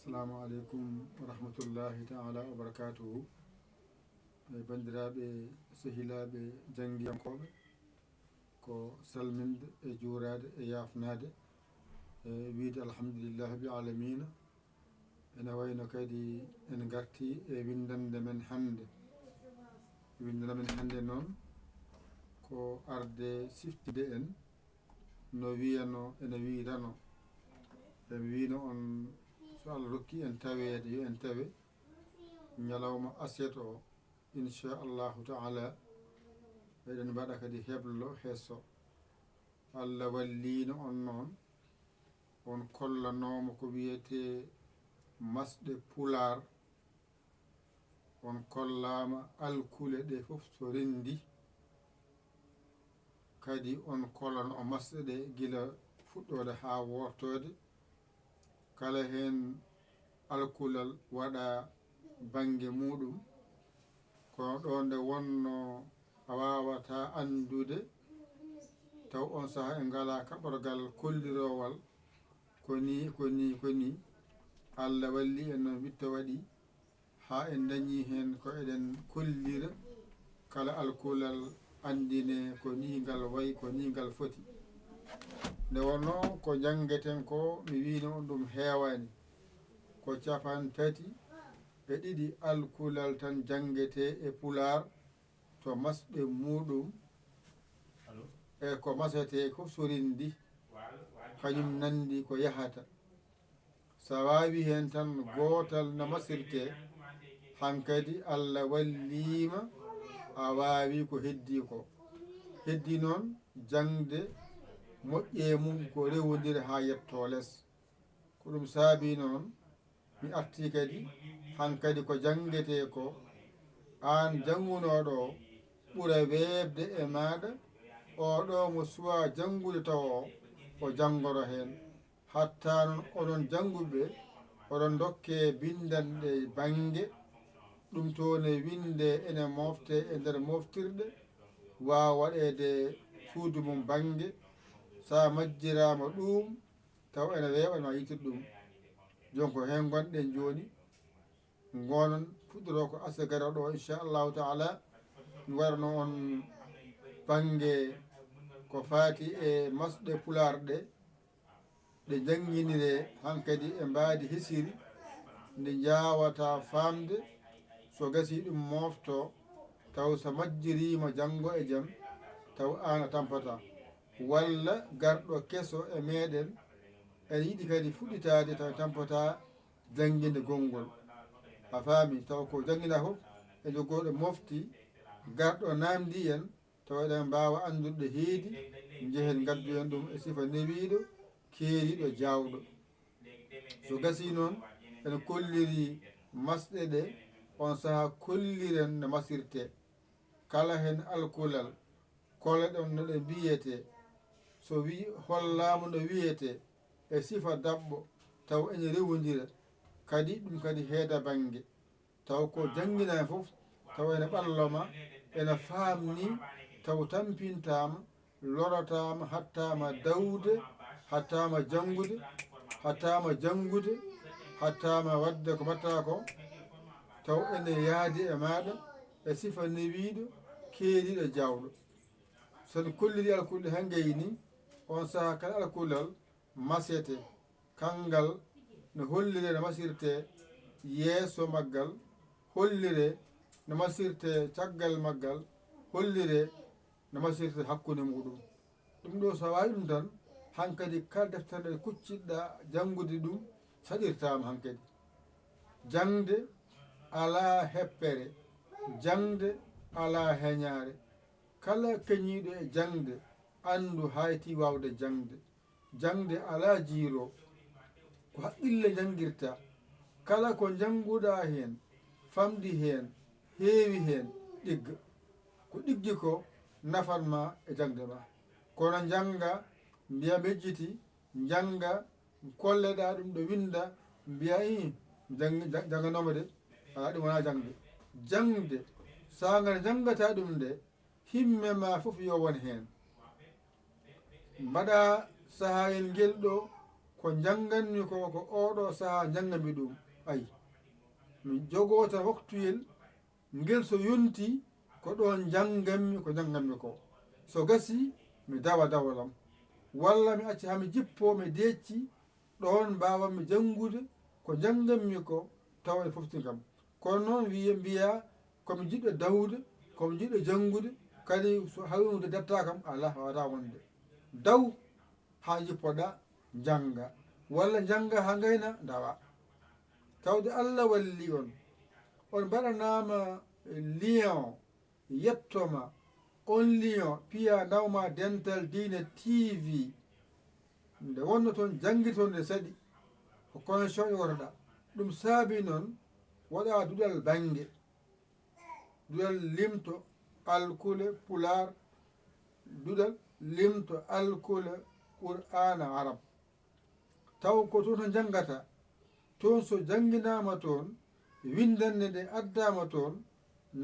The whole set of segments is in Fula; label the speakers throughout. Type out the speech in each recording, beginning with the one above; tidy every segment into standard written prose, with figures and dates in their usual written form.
Speaker 1: Assalamu alaikum wa rahmatullahi ta'ala wa barakatuhu. Bandiraɓe sehilaɓe jangiyankoɓe ko salminde e juurade e yafnade wiide alhamdulillahi rabbil alamina. Ene wayno kadi en garti e windande men hande. Windande men hande noon ko arde siftide en no wiyano ene wirano e wino on so Allah rokki en tawede yo en tawe ñalawma aset o inchallahu taala eɗen mbaɗa kadi heblo hesso. Allah wallino on noon on kollanoma ko wiyete masɗe pular, on kollama alkule ɗe fof so rendi kadi on kollano o masɗe ɗe gila fuɗɗode ha wortode. Kala hen alkulal waɗa bange muɗum kono ɗo nde wonno a wawata andude taw on saaha e ngala kaɓorgal kollirowal koni Allah walli en noon witta waɗi ha en dañi hen ko eɗen kollira kala alkulal andine ko ni ngal wayi ko ni ngal foti. Nde wonno ko jangeten ko mi wino on ɗum heewani ko 32 alkulal tan jangete e pular to masɗe muɗum e ko masete ko sorindi kañum nandi ko yahata. Sa wawi hen tan gotal no masirte hankadi Allah wallima a wawi ko heddi noon jangde moƴƴe mum ko rewodira ha yetto less. Ko ɗum saabi noon mi arti kadi hankadi ko jangete ko an jangunoɗo ɓuura webde e maɗa oɗo mo suwa jangude taw o janggoro hen hatta noon oɗon janguɓe oɗon dokke bindanɗe bange ɗum to ne winde ene mofte e nder moftirɗe wawa waɗede suudu mum bange. Sa majjirama ɗum taw ene weɓanma yiitude ɗum. Jonko hen gonɗen joni gonon fuɗɗoro ko asa garoɗo inchallahu taala mi warno on bange ko fati e masɗe pular ɗe janginire hankadi e mbadi hesiri nde jawata famde so gasi ɗum mofto taw so majjirima janggo e jaam taw an a tampata walla garɗo kesso e meɗen ene yiiɗi kadi fuɗɗitade taw tampata jangguinde gongol. A faami taw ko jangguina fof e jogorɗo mofti garɗo namdi en taw eɗen mbawa andude heedi jehen gaddu en ɗum e sifa newiɗo keeriɗo jawɗo. So gasi noon ene kolliri masɗe ɗe on saaha kolliren no masirte. Kala hen alkulal koloɗon no ɗe mbiyete so wi hollama no wiyete e sifa dabɓo taw ene rewodira kadi ɗum kadi heeda bange taw ko jangguina fof taw ene ɓalloma ene famni taw tampintama lorotama hattama dawde hattama jangude hattama wadde ko mbatta ko taw ene yaadi e maɗa e sifa newiɗo keeriɗo jawɗo. Sono kolliri alkulɗe ha gayni on saaha kala alkulal masete kangal no hollire no masirte yeeso maggal, hollire no masirte caggal maggal, hollire no masirte hakkude muɗum. Ɗum ɗo so wawi ɗum tan hankadi kala deftere nde kucciɗɗa jangude ɗum saɗirtama hankadi. Jangde ala heppere, jangde ala heñare. Kala keñiɗo e jangde andu hayti wawde jangde ala jiiro ko haqqille jangirta. Kala ko janguɗa hen famɗi hen heewi hen ɗigga ko ɗiggi ko nafanma e jangde ma. Kono janga mbiya mejjiti janga kolleɗa ɗum ɗo winda mbiya janganoma de ala ɗum wona jangde. Jangde sagal jangata ɗum nde himme ma fof yo won hen. Mbaɗa sahayel ngel ɗo ko jannganmi ko oɗo sahaa janngami ɗum ayi mi jogoo tan waktuyel ngel so yonti ko ɗon jannganmi ko jannganmi ko so gasi mi dawa dawalam walla mi acci hami jippo mi deecci ɗon mbawanmi janngude ko jannganmi ko tawa e fofti kam kono noon mbiya komi jiɗɗo dawde komi jiɗɗo janngude kadi so hawnude detta kam ala wata wonde daw ha jippoɗa jannga walla jannga ha gayna dawa tawde Allah walli on mbaɗanama lion yettoma on lion piya nawma dental diine TV nde wonno toon jangguitonde saɗi ko connexion ƴotoɗa ɗum saabi noon waɗa duɗal bangue duɗal limto alkule pular duɗal limto alkule qur'ana arab taw ko toon to janggata toon so jangguinama toon windande nde addama toon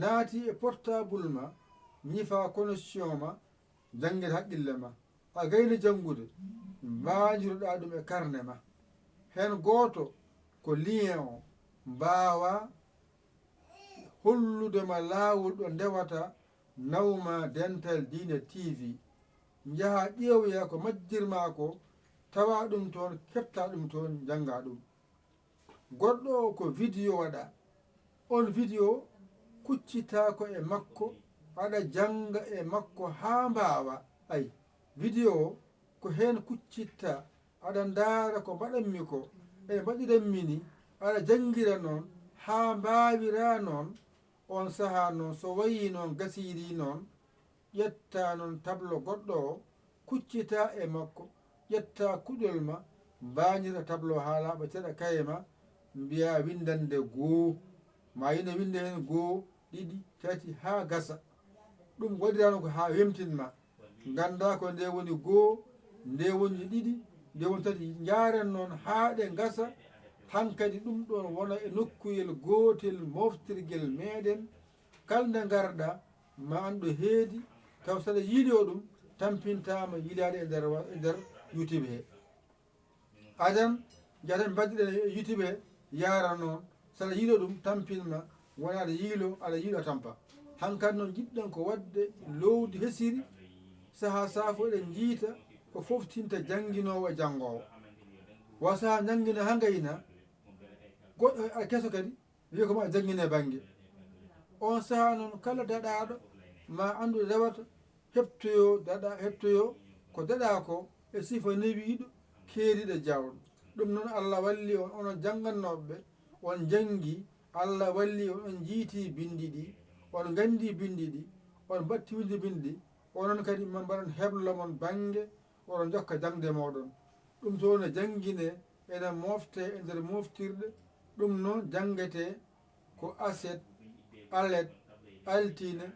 Speaker 1: naati e portable ma ñifa connexion ma jangguete haqqille ma a gayni janngude mbajiroɗa ɗum e carnet ma hen goto ko lien o mbawa holludema laawol ɗo ndewata nawma dental diine TV jaha ƴeewoya ko majjirma ko tawa ɗum toon kefta ɗum toon janga ɗum goɗɗo ko vidéo waɗa on vidéo kuccitako e makko aɗa janga e makko ha mbawa ay vidéo ko hen kuccitta aɗa ndaara ko mbaɗanmi ko e mbaɗiranmi ni aɗa jangira noon ha mbawira noon on saaha noon so wayi noon gasiri noon ƴetta noon tableau goɗɗo o kuccita e makko ƴetta kuɗol ma mbañira tableau ha laaɓa seeɗa kaye ma mbiya windande goo ma yino winde hen goo ɗiɗi tati ha gasa ɗum waɗirano ko ha wemtinma ganda ko nde woni goo nde woni ɗiɗi nde woni tati jaren noon ha ɗe gasa hankkadi ɗum ɗon wona e nokkuyel gotel moftirguel meɗen kalde garɗa ma andu heedi taw saɗa yiiɗo ɗum tampintama yiilade e nder YouTube he adan jaten mbaddiɗen e YouTube he yara noon saɗa yiiɗo ɗum tampinma wona aɗa yiilo aɗa yiiɗo tampa hankkadi noon jiɗɗen ko wadde lowdi hesiri saaha safo eɗen jiita ko foftinta janguinowo e jangowo wa saaha janguina ha gayna goɗɗo a keso kadi wiya koma janguine banggue on saaha noon kala daɗaɗo ma andu rewata heptoyo ko daɗa ko e sifa newiɗo keeriɗo jawɗo ɗum noon Allah walli on onon jangannoɓeɓe on jangi Allah walli on jiiti bindi ɗi on gandi bindi ɗi on batti winde bindi ɗi onon kadi ma mbaɗon heblomon banggue oɗon jokka jangde moɗon ɗum to ne jangguine ene mofte e nder moftirɗe ɗum noon jangete ko aset alet altine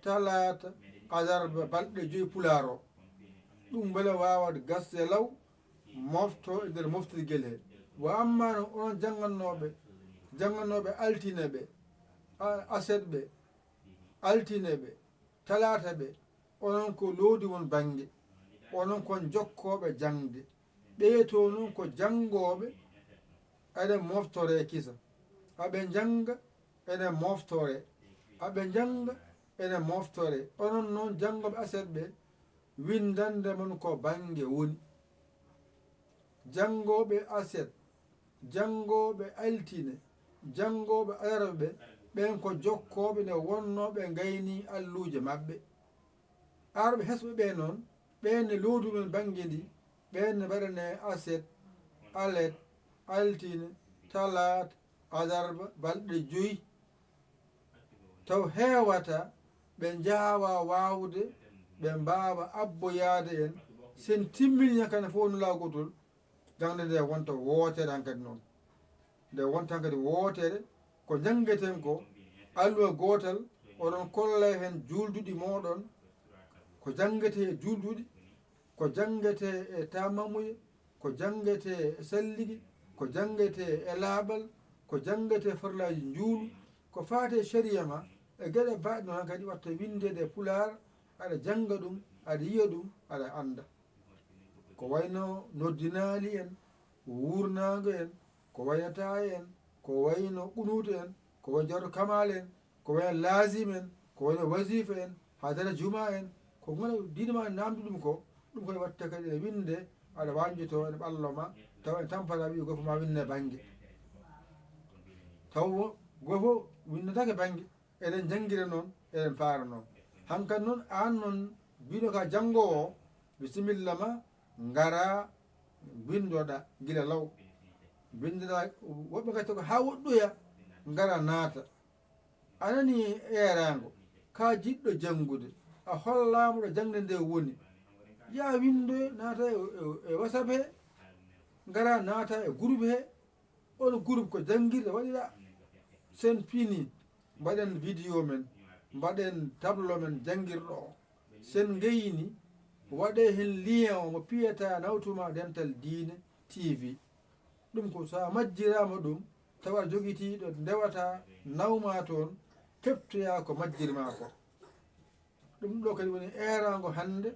Speaker 1: talata alarba balɗe 5 pularo ɗum beele wawa gasde law mofto e nder moftirguel he wa amma no onon jangannoɓe altine ɓe aset ɓe altine ɓe talata ɓe onon ko loodi won banggue onon kon jokkoɓe jangde ɓeeto noon ko jangoɓe eɗen moftore kisa aɓe janga ene moftore aɓe janga ene moftore onon noon jangoɓe aset ɓe windande mon ko banggue woni jangoɓe aset jangoɓe altine jangoɓe alarba ɓe ɓen ko jokkoɓe ne wonnoɓe gayni alluje mabɓe arɓe hesɓe ɓe noon ɓenne lowdumen banggue ndi ɓenne mbaɗane aset alet altine talata alarba balɗe 5 taw hewata ɓe jawa wawde ɓe mbawa abboyade en sen timmini hankadi fof no lawgotol jangde nde wonta wootere hankadi noon nde wonta hankadi wootere ko janggeten ko alluwa gotal oɗon kolla hen julduɗi moɗon ko janggete e julduɗi ko janggete e tamamuye ko janggete e salligui ko janggete e laaɓal ko janggete farlaji njuulu ko faate sharia ma e gueɗe baɗe noon kadi watta windede pular aɗa janga ɗum aɗa yiya ɗum aɗa anda ko wayno noddinali en wurnago en ko wayata en ko wayno qunutu en ko way jawɗo kamal en ko wayno lazim en ko wayno wasifa en hadara juma en ko gona diine ma namdi ɗum ko ɗum koye watte kadi e winde aɗa wanjoto ene ɓalloma taw en tampata wi gofo ma winne banggue taw gofo winnetake banggue eɗen jangguira noon eɗen paara noon hankkadi noon an noon mbiɗo ka janggowo o bisimilla ma gara bindoɗa guila law bindoɗa woɓɓe gacca ko ha woɗɗoya gara naata anani erago ka jiɗɗo janggude a hollama ɗo jangde nde woni ya windoye naata e WhatsApp he gara naata e groupe he on groupe ko jangguirde waɗiɗa sen fini mbaɗen vidéo men mbaɗen tableau men jangguirɗo o sen gayni waɗe hen lien o mo piyata nawtuma dental diine TV ɗum ko sa majjirama ɗum tawa joguitiɗo ndewata nawma toon keptoya ko majjirma ko ɗum ɗo kadi woni erago hande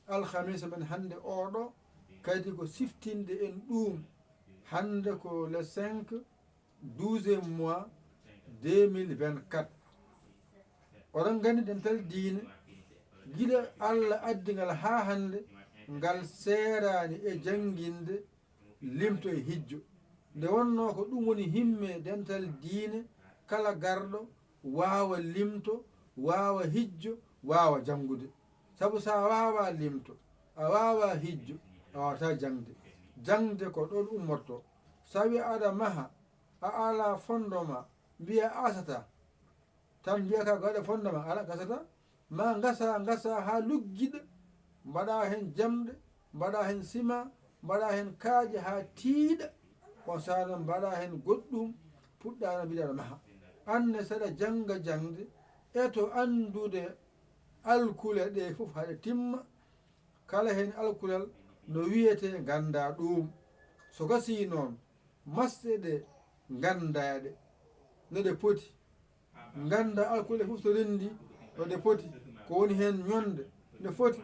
Speaker 1: alhamisa men hande oɗo kadi ko siftinde en ɗum hande ko le 5 12e mois 2024 oɗon gandi dental diine guila Allah addigal ha hande ngal serani e jangguinde limto e hijjo nde wonno ko ɗum woni himme dental diine kala garɗo wawa limto wawa hijjo wawa jangude saabu sa wawa limto a wawa hijjo a wawata jangde ko ɗon ummorto sa wi aɗa maha a ala fondoma mbiya asata tan mbiya ka gaɗa fondoma ala gasata ma gasa ha luggiɗa mbaɗa hen jamɗe mbaɗa hen sima mbaɗa hen kaaƴe ha tiiɗa on saaha mbaɗa hen goɗɗum puɗɗano mbiɗaɗa maha anne saɗa jangga jangde e to andude alkule ɗe fof haɗe timma kala hen alkulal no wiyete ganda ɗum so gasi noon masɗe ɗe gandaɗe noɗe poti ganda alkule fof so rendi noɗe poti ko woni hen ñonde ne foti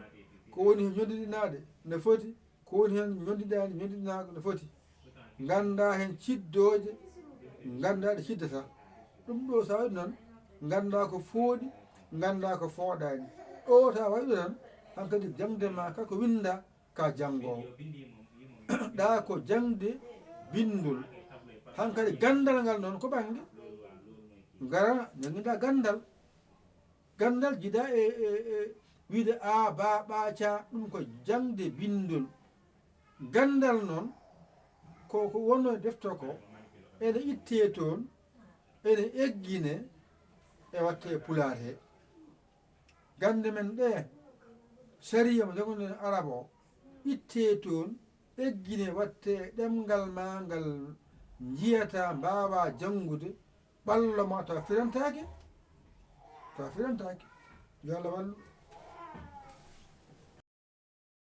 Speaker 1: ko woni hen ñondiɗinaɗe ne foti ko woni hen ñondiɗani ñondiɗinaɗo ne foti ganda hen ciddoje gandaɗe ciddata ɗum ɗo sa waɗi noon ganda ko fooɗi ganda ko fooɗani o ta waɗi tan hankkadi jangde ma kako winda ka jangowo ɗa ko jangde bindol hankkadi gandal ngal noon ko ɓangue gara janguida gandal jiida e wiide a ba ɓaca ɗum ko jangde bindol gandal noon ko wonno e defto ko ene itte toon ene eggine e watte pular he gande men ɗe sariya mo jagoden arab o itte toon eggine watte ɗemgal ma ngal jiyata mbawa jangude ɓallo ma tawa firantake yo Allah wallu